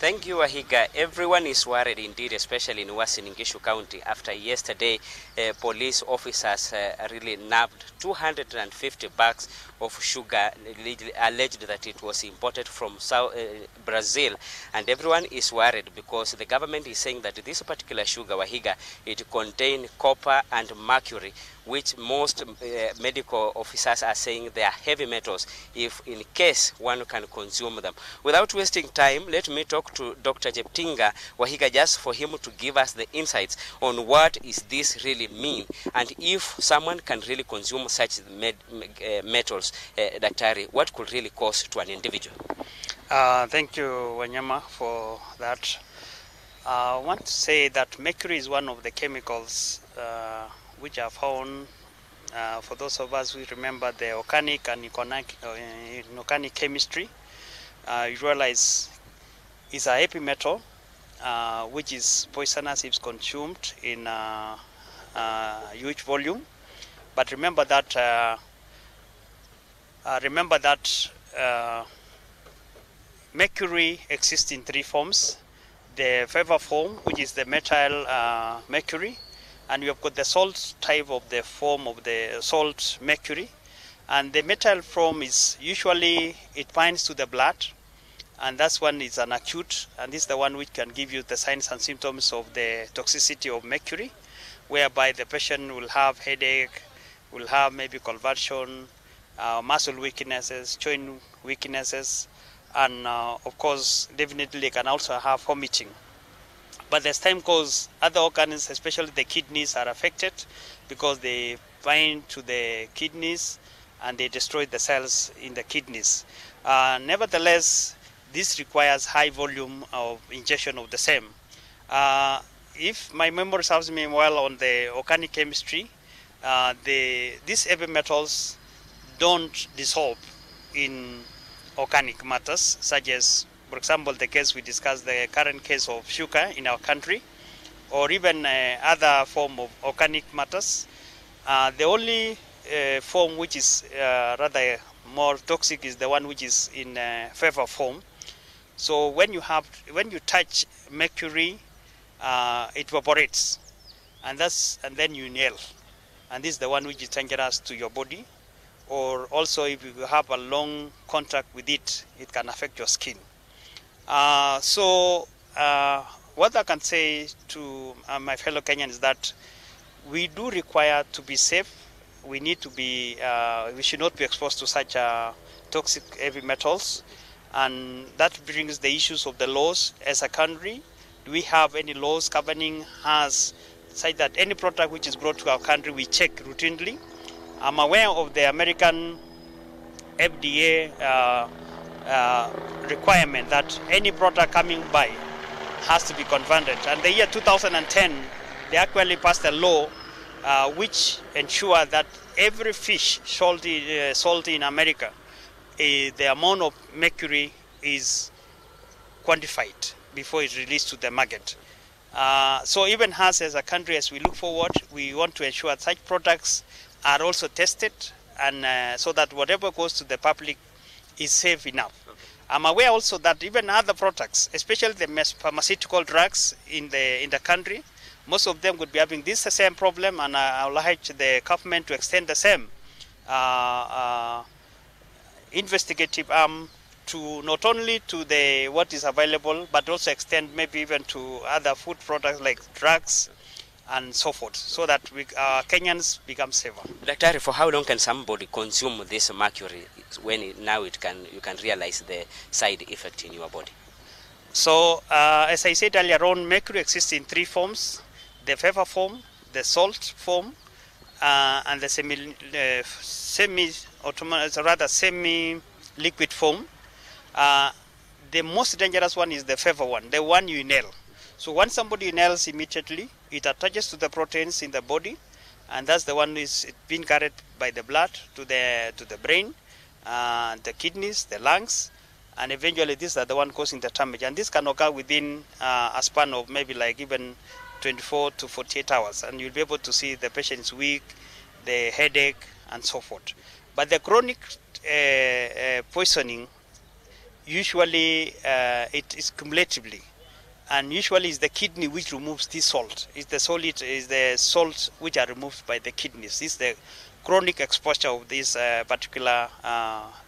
Thank you, Wahiga. Everyone is worried indeed, especially in Usain Gishu County, after yesterday police officers really nabbed 250 bags of sugar, alleged that it was imported from Brazil. And everyone is worried because the government is saying that this particular sugar, Wahiga, it contains copper and mercury, which most medical officers are saying they are heavy metals if in case one can consume them. Without wasting time, let me talk to Dr. Jeptinga Wahiga just for him to give us the insights on what is this really mean and if someone can really consume such metals, Daktari, what could really cause to an individual? Thank you, Wanyama, for that. I want to say that mercury is one of the chemicals which are found, for those of us who remember the organic and inorganic chemistry, you realize it's a heavy metal which is poisonous if consumed in huge volume. But remember that mercury exists in three forms. The vapor form, which is the methyl mercury, and we have got the salt type of the form of the salt mercury. And the methyl form is usually, it binds to the blood, and that's one is an acute, and this is the one which can give you the signs and symptoms of the toxicity of mercury, whereby the patient will have headache, will have maybe convulsion, muscle weaknesses, joint weaknesses, and of course definitely can also have vomiting. But as time goes, other organs, especially the kidneys, are affected because they bind to the kidneys and they destroy the cells in the kidneys. Nevertheless, this requires high volume of ingestion of the same. If my memory serves me well on the organic chemistry, these heavy metals don't dissolve in organic matters, such as, for example, the case we discussed, the current case of sugar in our country, or even other form of organic matters. The only form which is rather more toxic is the one which is in vapor form. So when you touch mercury, it evaporates, and then you inhale, and this is the one which is dangerous to your body. Or also, if you have a long contact with it, it can affect your skin. What I can say to my fellow Kenyans is that we do require to be safe. We need to be, we should not be exposed to such toxic heavy metals. And that brings the issues of the laws as a country. Do we have any laws governing us such that any product which is brought to our country we check routinely? I'm aware of the American FDA requirement that any product coming by has to be converted. And the year 2010, they actually passed a law which ensured that every fish salty in America, the amount of mercury is quantified before it's released to the market. So even us as a country, as we look forward, we want to ensure such products are also tested, and so that whatever goes to the public is safe enough. I'm aware also that even other products, especially the pharmaceutical drugs in the country, most of them would be having this same problem, and I would like the government to extend the same investigative arm to not only to what is available, but also extend maybe even to other food products like drugs and so forth, so that Kenyans become safer. Daktari, for how long can somebody consume this mercury when you can realize the side effect in your body? So, as I said earlier on, mercury exists in three forms: the vapor form, the salt form, and the semi-liquid form. The most dangerous one is the vapor one, the one you inhale. So once somebody inhales immediately, it attaches to the proteins in the body, and that's the one is being carried by the blood to the brain, the kidneys, the lungs, and eventually these are the one causing the damage. And this can occur within a span of maybe like even 24 to 48 hours, and you'll be able to see the patient is weak, the headache, and so forth. But the chronic poisoning usually it is cumulatively, and usually it's the kidney which removes this salt. It's the salts which are removed by the kidneys. This is the chronic exposure of this particular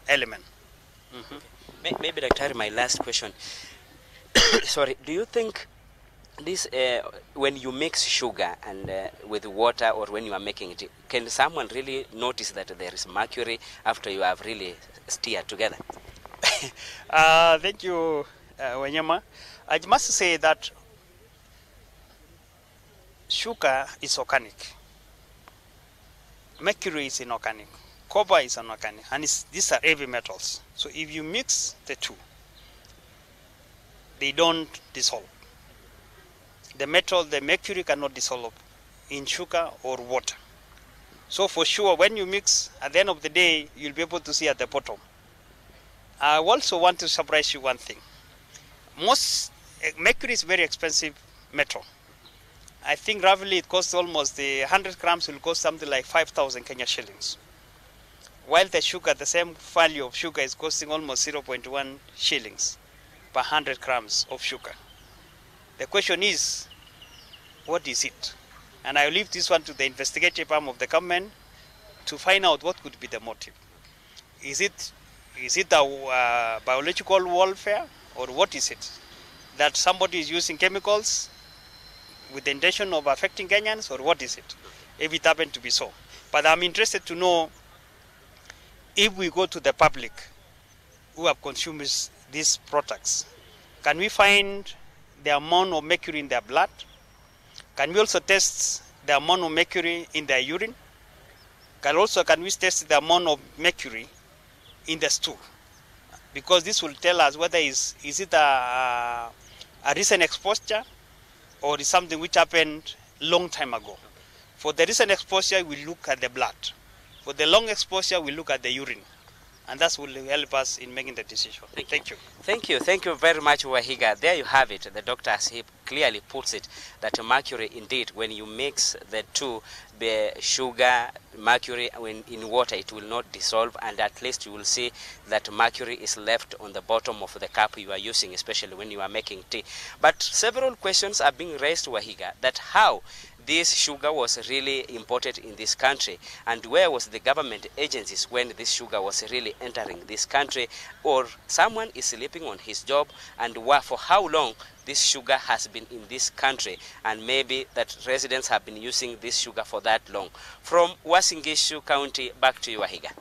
element. Maybe, Dr. my last question. Sorry, do you think this when you mix sugar and with water, or when you are making it, can someone really notice that there is mercury after you have really stirred together? Thank you, Wanyama. I must say that sugar is organic, mercury is inorganic, copper is inorganic, and these are heavy metals. So if you mix the two, they don't dissolve. The mercury cannot dissolve in sugar or water. So for sure, when you mix, at the end of the day, you'll be able to see at the bottom. I also want to surprise you one thing. Mercury is very expensive metal. I think roughly it costs almost 100 grams will cost something like 5,000 Kenya shillings. While the sugar, the same value of sugar is costing almost 0.1 shillings per 100 grams of sugar. The question is, what is it? And I leave this one to the investigative arm of the government to find out what could be the motive. Is it a biological warfare, or what is it? That somebody is using chemicals with the intention of affecting Kenyans, or what is it? If it happened to be so. But I'm interested to know, if we go to the public who have consumed these products, can we find the amount of mercury in their blood? Can we also test the amount of mercury in their urine? Can we test the amount of mercury in the stool? Because this will tell us whether is it a recent exposure, or is something which happened long time ago. For the recent exposure, we look at the blood. For the long exposure, we look at the urine. And that will help us in making the decision. Thank you. Thank you very much, Wahiga. There you have it. The doctor, as he clearly puts it, that mercury, indeed, when you mix the two, the sugar, mercury, when in water, it will not dissolve, and at least you will see that mercury is left on the bottom of the cup you are using, especially when you are making tea. But several questions are being raised, Wahiga, that how this sugar was really imported in this country, and where was the government agencies when this sugar was really entering this country, or someone is sleeping on his job, and for how long this sugar has been in this country, and maybe that residents have been using this sugar for that long. From Usain Gishu County, back to you, Wahiga.